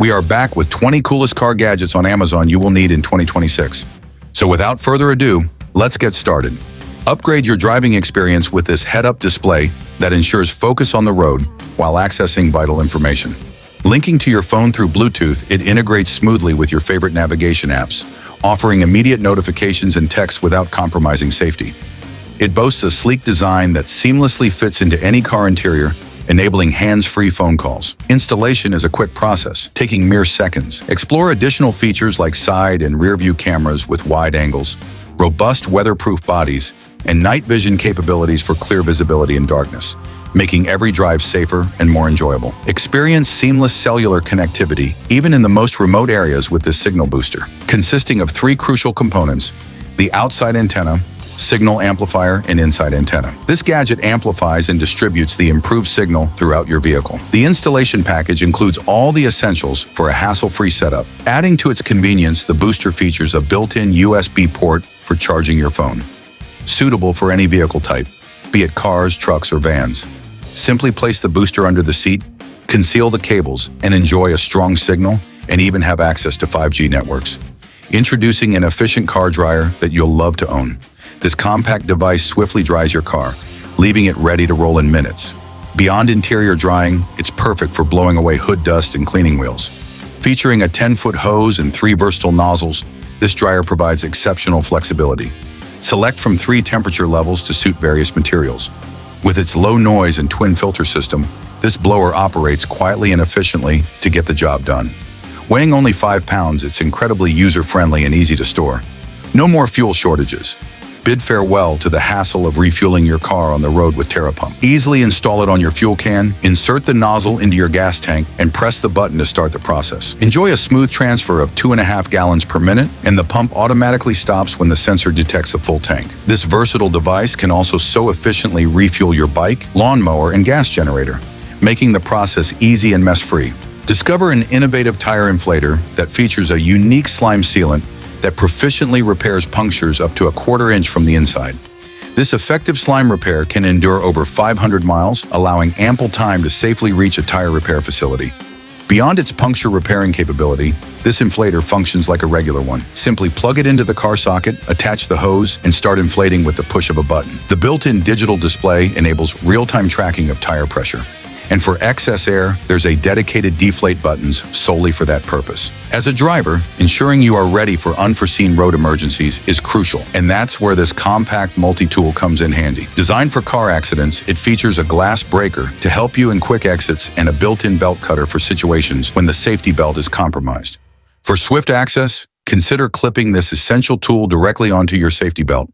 We are back with 20 coolest car gadgets on Amazon you will need in 2026. So without further ado, let's get started. Upgrade your driving experience with this head-up display that ensures focus on the road while accessing vital information. Linking to your phone through Bluetooth, it integrates smoothly with your favorite navigation apps, offering immediate notifications and text without compromising safety. It boasts a sleek design that seamlessly fits into any car interior, enabling hands-free phone calls. Installation is a quick process, taking mere seconds. Explore additional features like side and rear view cameras with wide angles, robust weatherproof bodies, and night vision capabilities for clear visibility in darkness, making every drive safer and more enjoyable. Experience seamless cellular connectivity, even in the most remote areas with this signal booster. Consisting of three crucial components: the outside antenna, signal amplifier, and inside antenna. This gadget amplifies and distributes the improved signal throughout your vehicle. The installation package includes all the essentials for a hassle-free setup. Adding to its convenience, the booster features a built-in USB port for charging your phone. Suitable for any vehicle type, be it cars, trucks, or vans. Simply place the booster under the seat, conceal the cables, and enjoy a strong signal, and even have access to 5G networks. Introducing an efficient car dryer that you'll love to own. This compact device swiftly dries your car, leaving it ready to roll in minutes. Beyond interior drying, it's perfect for blowing away hood dust and cleaning wheels. Featuring a 10-foot hose and 3 versatile nozzles, this dryer provides exceptional flexibility. Select from 3 temperature levels to suit various materials. With its low noise and twin filter system, this blower operates quietly and efficiently to get the job done. Weighing only 5 pounds, it's incredibly user-friendly and easy to store. No more fuel shortages. Bid farewell to the hassle of refueling your car on the road with TerraPump. Easily install it on your fuel can, insert the nozzle into your gas tank, and press the button to start the process. Enjoy a smooth transfer of 2.5 gallons per minute, and the pump automatically stops when the sensor detects a full tank. This versatile device can also so efficiently refuel your bike, lawnmower, and gas generator, making the process easy and mess-free. Discover an innovative tire inflator that features a unique slime sealant that proficiently repairs punctures up to 1/4 inch from the inside. This effective slime repair can endure over 500 miles, allowing ample time to safely reach a tire repair facility. Beyond its puncture repairing capability, this inflator functions like a regular one. Simply plug it into the car socket, attach the hose, and start inflating with the push of a button. The built-in digital display enables real-time tracking of tire pressure. And for excess air, there's a dedicated deflate buttons solely for that purpose. As a driver, ensuring you are ready for unforeseen road emergencies is crucial, and that's where this compact multi-tool comes in handy. Designed for car accidents, it features a glass breaker to help you in quick exits and a built-in belt cutter for situations when the safety belt is compromised. For swift access, consider clipping this essential tool directly onto your safety belt.